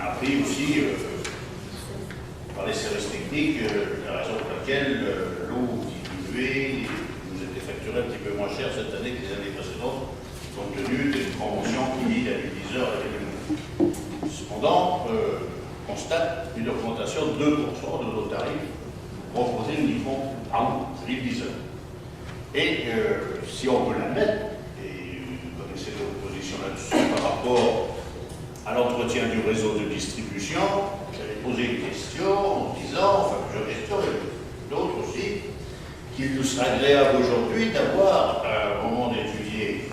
a appris aussi, par les services techniques, la raison pour laquelle l'eau diminuait, nous était facturée un petit peu moins cher cette année que les années précédentes, compte tenu d'une promotion qui a eu 10 heures avec nous. Cependant, on constate une augmentation de 2% de nos tarifs proposés uniquement par 2010 heures. Et si on peut l'admettre, et vous connaissez notre position là-dessus par rapport à l'entretien du réseau de distribution, j'avais posé une question en disant, enfin plusieurs questions, et d'autres aussi, qu'il nous serait agréable aujourd'hui d'avoir, au moment d'étudier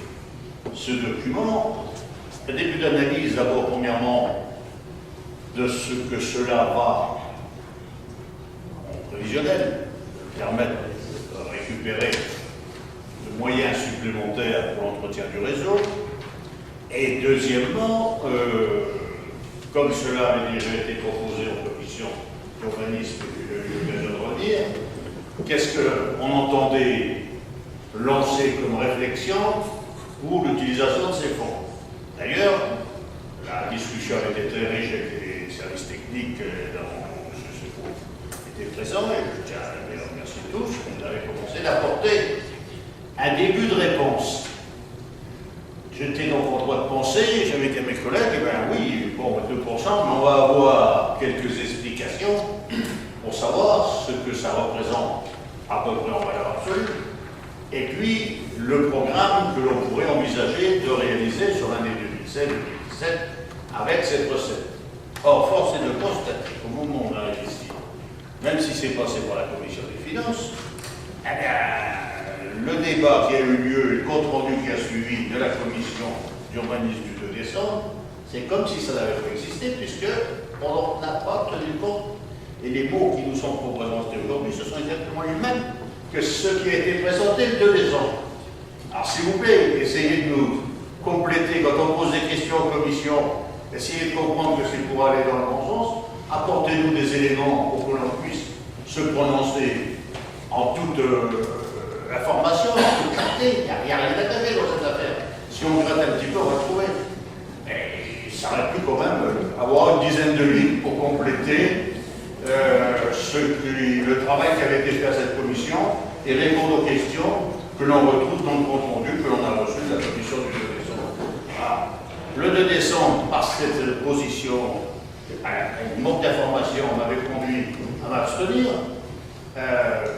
ce document, un début d'analyse d'abord, premièrement, de ce que cela va, en prévisionnel, permettre de récupérer de moyens supplémentaires pour l'entretien du réseau. Et deuxièmement, comme cela avait déjà été proposé en commission d'urbanisme, que j'ai eu l'occasion de redire, qu'est-ce qu'on entendait lancer comme réflexion pour l'utilisation de ces fonds. D'ailleurs, la discussion avait été très riche avec les services techniques dans ce cours étaient présents, et je tiens à les remercier tous, vous avez commencé d'apporter un début de réponse. J'étais donc en droit de penser, j'avais dit à mes collègues, eh bien oui, bon, 2%, mais on va avoir quelques explications pour savoir ce que ça représente à peu près en valeur absolue, et puis le programme que l'on pourrait envisager de réaliser sur l'année 2016-2017 avec cette recette. Or, force est de constater qu'au moment où on a investi, même si c'est passé par la commission des finances, eh bien, le débat qui a eu lieu, le compte-rendu qui a suivi de la commission d'urbanisme du 2 décembre, c'est comme si ça n'avait pas existé, puisqu'on n'a pas tenu compte. Et les mots qui nous sont présentés aujourd'hui, ce sont exactement les mêmes que ceux qui a été présenté le 2 décembre. Alors, s'il vous plaît, essayez de nous compléter quand on pose des questions en commission, essayez de comprendre que c'est pour aller dans le bon sens, apportez-nous des éléments pour que l'on puisse se prononcer en toute information, en toute clarté. Il n'y a rien d'attaqué dans cette affaire. Si on gratte un petit peu, on va trouver. Mais ça aurait pu quand même avoir une dizaine de lignes pour compléter le travail qui avait été fait à cette commission et répondre aux questions que l'on retrouve dans le compte rendu que l'on a reçu de la commission du 2 décembre. Voilà. Le 2 décembre, par cette position, une manque d'information m'avait conduit à m'abstenir,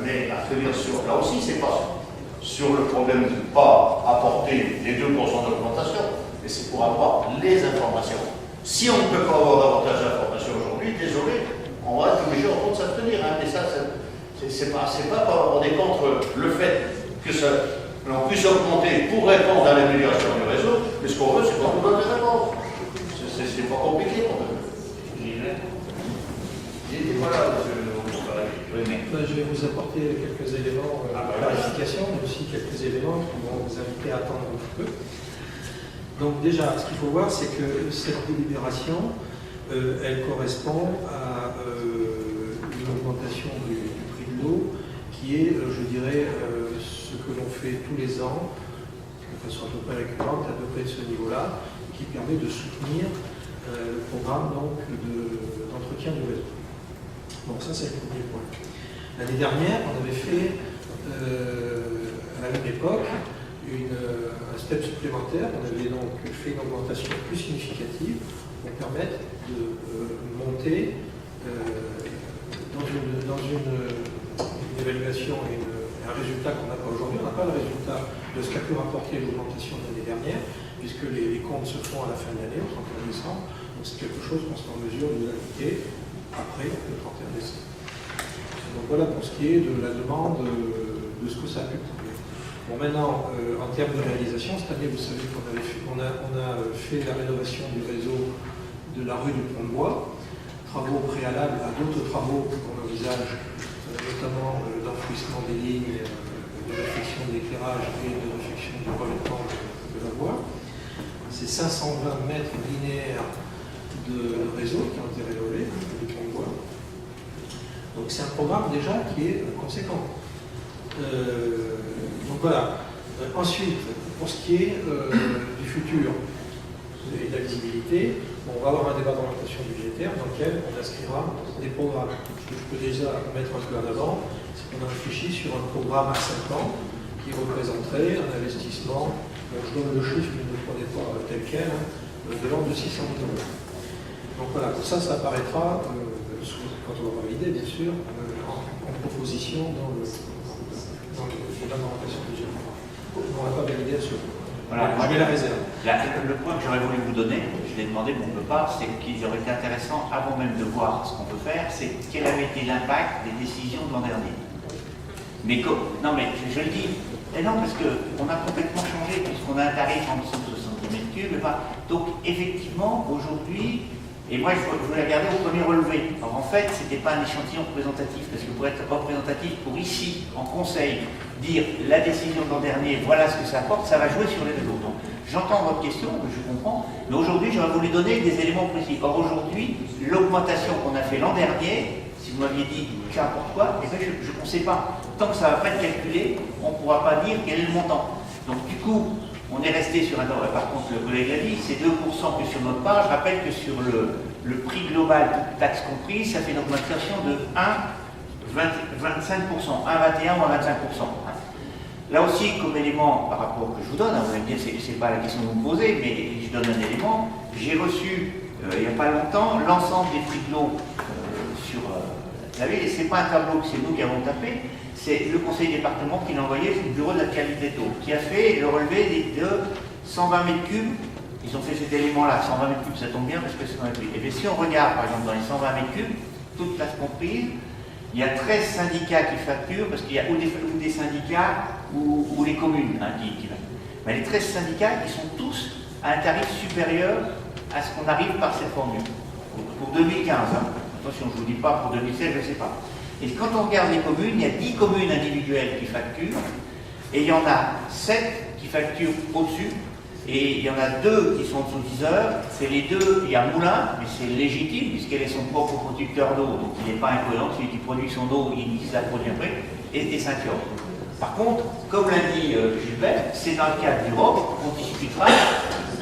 mais abstenir sur, là aussi, c'est pas sur le problème de ne pas apporter les 2% d'augmentation, mais c'est pour avoir les informations. Si on ne peut pas avoir davantage d'informations aujourd'hui, désolé, on va être obligé en compte de s'abstenir. Hein, mais ça, c'est pas qu'on est contre le fait que l'on puisse augmenter pour répondre à l'amélioration du réseau, mais ce qu'on veut, c'est qu'on nous donne des réponses. C'est pas compliqué pour nous. Voilà, je vais vous apporter quelques éléments de clarification, mais aussi quelques éléments qui vont vous inviter à attendre un peu. Donc déjà, ce qu'il faut voir, c'est que cette délibération, elle correspond à une augmentation du prix de l'eau qui est, je dirais, ce que l'on fait tous les ans, de façon à peu près récurrente, à peu près de ce niveau-là, qui permet de soutenir le programme d'entretien du réseau. Donc ça, c'est le premier point. L'année dernière, on avait fait, à la même époque, un step supplémentaire. On avait donc fait une augmentation plus significative pour permettre de monter dans une évaluation et un résultat qu'on n'a pas aujourd'hui. On n'a pas le résultat de ce qu'a pu rapporter l'augmentation de l'année dernière, puisque les comptes se font à la fin de l'année, au 31 décembre. Donc c'est quelque chose qu'on sera en mesure de vous indiquer après le 31 décembre. Donc voilà pour ce qui est de la demande de ce que ça a pu coûter. Bon, maintenant, en termes de réalisation, cette année, vous savez qu'on a fait la rénovation du réseau de la rue du Pont-de-Bois, travaux préalables à d'autres travaux qu'on envisage, notamment d'enfouissement des lignes, de réfection de l'éclairage et de réfection du revêtement de la voie. C'est 520 mètres linéaires de réseau qui ont été rénovés, du Pont-de-Bois. Donc c'est un programme déjà qui est conséquent. Donc voilà. Ensuite, pour ce qui est du futur et de la visibilité, on va avoir un débat d'orientation budgétaire dans lequel on inscrira des programmes. Ce que je peux déjà mettre un peu en avant, c'est qu'on a réfléchi sur un programme à 5 ans qui représenterait un investissement, je donne le chiffre, mais ne le prenez pas tel quel, de l'ordre de 600 000 euros. Donc voilà, ça apparaîtra, quand on va valider bien sûr, en proposition dans le débat d'orientation budgétaire. On n'aura pas validé ce point. Voilà, je mets la réserve. Le point que j'aurais voulu vous donner, je l'ai demandé, mais on ne peut pas, c'est qu'il aurait été intéressant, avant même de voir ce qu'on peut faire, c'est quel avait été l'impact des décisions de l'an dernier. Mais non, mais je le dis, et non, parce qu'on a complètement changé, puisqu'on a un tarif en dessous de 70 mètres cubes. Donc, effectivement, aujourd'hui, et moi, je voulais regarder au premier relevé. Alors, en fait, ce n'était pas un échantillon représentatif, parce que pour être représentatif, pour ici, en conseil, dire la décision de l'an dernier, voilà ce que ça apporte, ça va jouer sur les réseaux. Donc, j'entends votre question, je comprends, mais aujourd'hui, j'aurais voulu donner des éléments précis. Or, aujourd'hui, l'augmentation qu'on a fait l'an dernier, si vous m'aviez dit qu'importe quoi, eh bien, je ne sais pas. Tant que ça ne va pas être calculé, on ne pourra pas dire quel est le montant. Donc, du coup, on est resté sur un... Par contre, le collègue l'a dit, c'est 2% que sur notre part. Je rappelle que sur le prix global, toutes taxes comprises, ça fait une augmentation de 1,25%, 1,21 ou 1,25%. Là aussi, comme élément par rapport que je vous donne, vous allez me dire, ce n'est pas la question que vous me posez, mais je donne un élément. J'ai reçu, il n'y a pas longtemps, l'ensemble des prix de l'eau sur la ville, et ce n'est pas un tableau que c'est nous qui avons tapé, c'est le conseil département qui l'a envoyé au bureau de la qualité d'eau, qui a fait le relevé de 120 mètres cubes. Ils ont fait cet élément-là, 120 mètres cubes, ça tombe bien parce que c'est dans les prix. Et bien si on regarde, par exemple, dans les 120 mètres cubes, toutes classes comprises, il y a 13 syndicats qui facturent, parce qu'il y a ou des syndicats ou les communes qui facturent. Mais les 13 syndicats, ils sont tous à un tarif supérieur à ce qu'on arrive par cette formule. Pour 2015, attention, je ne vous dis pas pour 2016, je ne sais pas. Et quand on regarde les communes, il y a 10 communes individuelles qui facturent, et il y en a 7 qui facturent au-dessus, et il y en a 2 qui sont en dessous 10 heures. C'est les 2, il y a Moulin, mais c'est légitime, puisqu'elle est son propre producteur d'eau, donc il n'est pas incohérent, celui qui produit son eau, il la produit après, et Saint-Cloud. Par contre, comme l'a dit Gilbert, c'est dans le cadre d'Europe qu'on discutera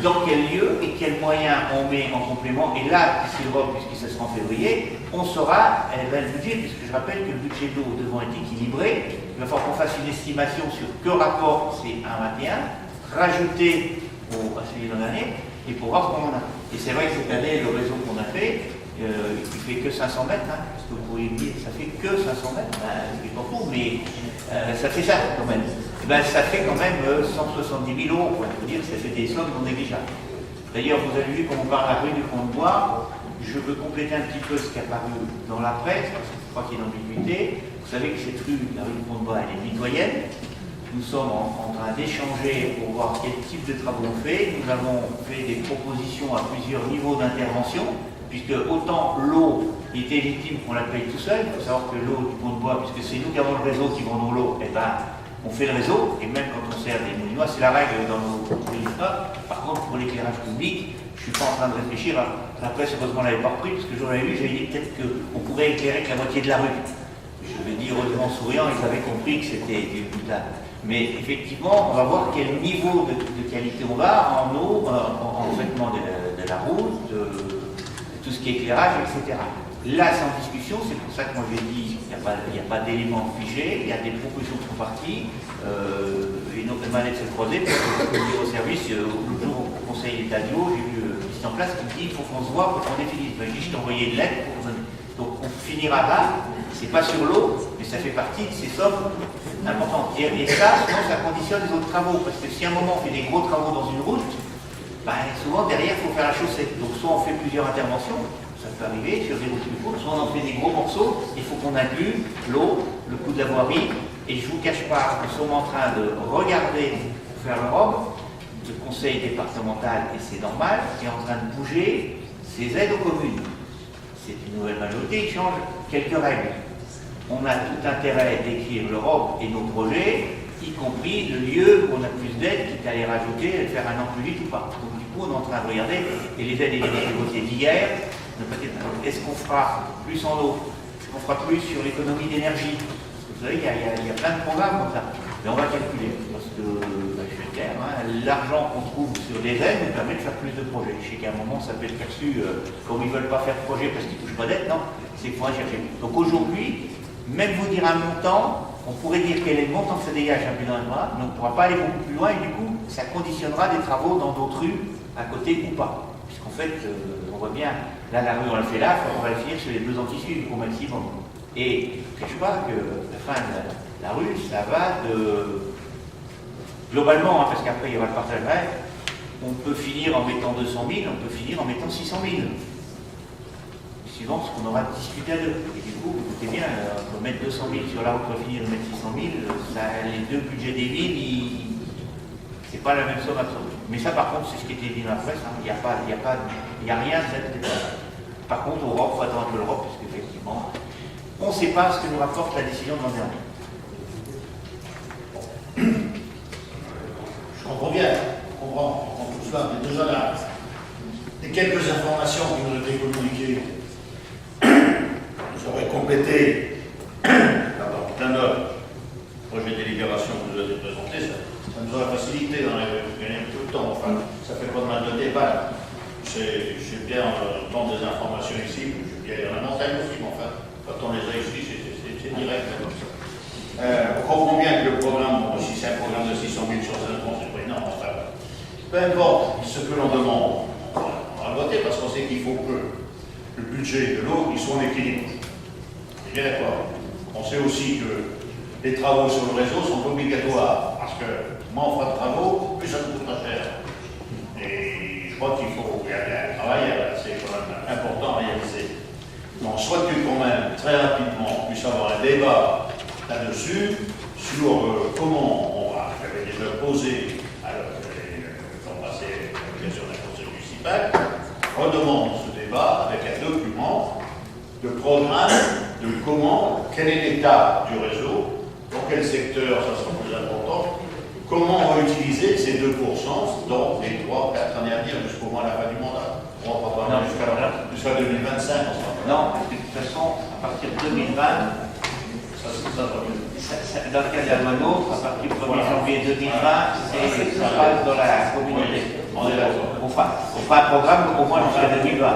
dans quel lieu et quels moyens on met en complément. Et là, d'ici l'Europe, puisque ce sera en février, on saura le budget, puisque je rappelle que le budget d'eau devant être équilibré, il va falloir qu'on fasse une estimation sur que rapport c'est 1,21, rajouter à celui de l'année, et pour voir ce qu'on en a. Et c'est vrai que cette année, le réseau qu'on a fait, il fait que 500 mètres, parce que vous pourriez me dire, ça fait que 500 mètres, c'est pas faux, mais ça fait ça quand même. Ça fait quand même 170 000 euros, pour vous dire, ça fait des sommes non négligeables. D'ailleurs, vous avez vu, quand on parle de la rue du Pont-de-Bois, je veux compléter un petit peu ce qui est apparu dans la presse, parce que je crois qu'il y a une ambiguïté. Vous savez que cette rue, la rue du Pont-de-Bois, elle est mitoyenne. Nous sommes en train d'échanger pour voir quel type de travaux on fait. Nous avons fait des propositions à plusieurs niveaux d'intervention, puisque autant l'eau était légitime qu'on la paye tout seul. Il faut savoir que l'eau du Pont-de-Bois, puisque c'est nous qui avons le réseau qui vendons l'eau, eh ben, on fait le réseau, et même quand on sert des moulinois, c'est la règle dans nos résultats. Par contre, pour l'éclairage public, je ne suis pas en train de réfléchir à la presse, heureusement, on ne l'avait pas repris, parce que j'aurais vu, j'avais dit peut-être qu'on pourrait éclairer que la moitié de la rue. Je vais dire, heureusement, en souriant, ils avaient compris que c'était des boutades. Mais effectivement, on va voir quel niveau de qualité on va en eau, en traitement de la route, de tout ce qui est éclairage, etc. Là, c'est en discussion, c'est pour ça que moi j'ai dit qu'il n'y a pas d'éléments figés, il y a des propositions qui sont parties, et donc les manettes se croiser, parce que je dire au service, le jour au conseil d'état de l'eau, j'ai vu le ministre en place qui me dit il faut qu'on se voit pour qu'on définisse. Ben, je dis je t'ai envoyé une lettre pour qu'on... Donc on finira là, c'est pas sur l'eau, mais ça fait partie de ces sommes importantes. Et ça, souvent, ça conditionne les autres travaux, parce que si à un moment on fait des gros travaux dans une route, ben, souvent derrière il faut faire la chaussée. Donc soit on fait plusieurs interventions, ça peut arriver sur des routes de route, soit on en fait des gros morceaux, il faut qu'on inclue l'eau, le coût de la voirie, et je ne vous cache pas, nous sommes en train de regarder pour faire l'Europe, le conseil départemental, et c'est normal, qui est en train de bouger ses aides aux communes. C'est une nouvelle majorité, il change quelques règles. On a tout intérêt d'écrire l'Europe et nos projets, y compris le lieu où on a plus d'aides, quitte à les rajouter et faire un an plus vite ou pas. Donc du coup, on est en train de regarder, et les aides étaient votées d'hier. Est-ce qu'on fera plus en eau? Est-ce qu'on fera plus sur l'économie d'énergie? Vous savez, il y a plein de programmes comme ça. Mais on va calculer, parce que, je suis clair, hein, l'argent qu'on trouve sur les aides nous permet de faire plus de projets. Je sais qu'à un moment, ça peut être perçu comme ils ne veulent pas faire de projet parce qu'ils ne touchent pas d'aide. Non, c'est qu'il faut en chercher. Donc aujourd'hui, même vous dire un montant, on pourrait dire quel est le montant que ça dégage un peu dans le bras, mais on ne pourra pas aller beaucoup plus loin et du coup, ça conditionnera des travaux dans d'autres rues à côté ou pas. Puisqu'en fait, on voit bien, là, la rue, on l'a fait là, on va le finir sur les 2 ans qui suivent au maximum. Et je ne cache pas que la fin de la rue, ça va de... Globalement, hein, parce qu'après, il y aura le partage vrai, on peut finir en mettant 200 000, on peut finir en mettant 600 000. Suivant ce qu'on aura discuté à deux. Et du coup, vous doutez bien, on peut mettre 200 000 sur la route, on va finir de mettre 600 000, les deux budgets des villes, c'est pas la même somme absolue. Mais ça, par contre, c'est ce qui était dit dans la presse, hein. Il n'y a rien de cette détail. Par contre, Europe, il faut attendre un peu l'Europe, parce qu'effectivement, on ne sait pas ce que nous rapporte la décision de l'an dernier. Je comprends bien, je comprends tout cela, mais déjà là, les quelques informations qui nous ont été communiquées, nous auraient complété d'un projet de délibération que vous avez présenté, ça nous aurait facilité dans gagner tout le temps. Enfin, ça fait pas de mal de débat. J'ai bien le temps des informations ici, il y en a une montagne aussi, mais enfin, quand on les a ici, c'est direct. On comprend bien que le programme, bon, si c'est un programme de 600 000 sur 5 ans, c'est pas énorme, enfin, peu importe ce que l'on demande, on va voter parce qu'on sait qu'il faut que le budget de l'eau soit en équilibre. C'est bien d'accord. On sait aussi que les travaux sur le réseau sont obligatoires, parce que moins on fera de travaux, plus ça nous coûtera cher. Et je crois qu'il faut y aller un travail, c'est quand même important à réaliser. Donc, soit-il quand même, très rapidement, puisse avoir un débat là-dessus, sur comment on va, j'avais déjà posé, alors quand passer à l'occasion d'un conseil municipal, redemande ce débat avec un document de programme de comment, quel est l'état du réseau, dans quel secteur ça sera plus important, comment on va utiliser ces 2% dans les 3-4 années à venir jusqu'au moins la fin du mandat. On va pas parler jusqu'à 2025. Non, parce que de toute façon, à partir de 2020, dans le cas de la Mono, à partir du 1er janvier 2020, ça passe dans la communauté. On est d'accord. On fera un programme au moins jusqu'à 2020.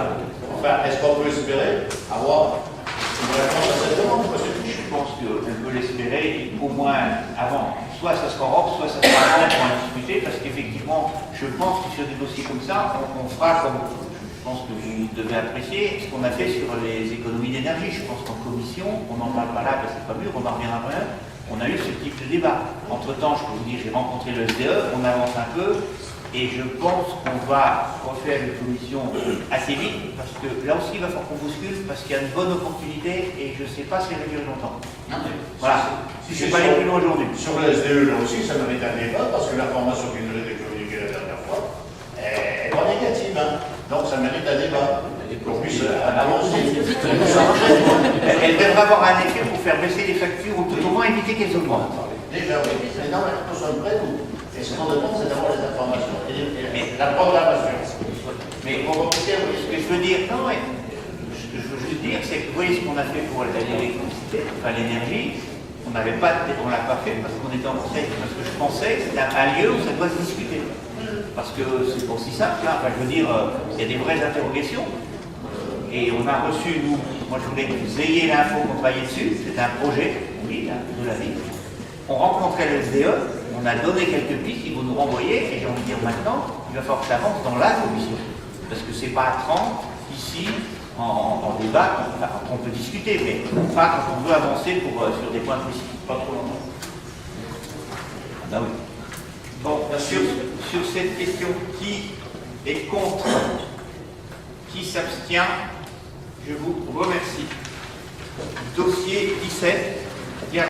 Enfin, est-ce qu'on peut espérer avoir une réponse à cette demande? Je pense qu'on peut l'espérer au moins avant. Soit ça sera Europe, soit ça sera avant pour en discuter, parce qu'effectivement, je pense que sur des dossiers comme ça, on fera comme, je pense que vous devez apprécier, ce qu'on a fait sur les économies d'énergie. Je pense qu'en commission, on n'en parle pas là, parce que c'est pas mûr, on en reviendra après. On a eu ce type de débat. Entre-temps, je peux vous dire, j'ai rencontré le SDE, on avance un peu, et je pense qu'on va refaire une commission assez vite, parce que là aussi, il va falloir qu'on bouscule, parce qu'il y a une bonne opportunité, et je ne sais pas si elle va durer longtemps. Voilà. Si je ne vais pas aller plus loin aujourd'hui. Sur le SDE, là aussi, ça mérite un débat, parce que l'information qui nous a été communiquée la dernière fois est pas négative. Hein. Donc, ça mérite un débat. Qu'on puisse avancer. Elle devrait avoir un effet pour faire baisser les factures, ou tout au moins éviter qu'elles augmentent. Déjà, oui. Mais non, mais nous sommes prêts, nous. Et ce qu'on demande, c'est d'avoir les informations. Et la programmation. Mais ce que je veux dire, non, ce que je veux juste dire, c'est que vous voyez ce qu'on a fait pour l'électricité, enfin l'énergie, on ne l'a pas fait parce qu'on était en conseil, parce que je pensais que c'était un lieu où ça doit se discuter. Parce que c'est pas aussi simple, là. Enfin, je veux dire, il y a des vraies interrogations. Et on a reçu, nous, moi je voulais que vous ayez l'info qu'on travaillait dessus, c'était un projet, oui, là, de la ville. On rencontrait le SDE, on a donné quelques pistes, ils vont nous renvoyer, et j'ai envie de dire maintenant, il va falloir que ça avance dans la commission. Parce que c'est pas à 30, ici, en débat, on peut discuter, mais pas quand on veut avancer sur des points précis, pas trop longtemps. Ah oui. Bon, sur cette question, qui est contre, qui s'abstient, je vous remercie. Dossier 17.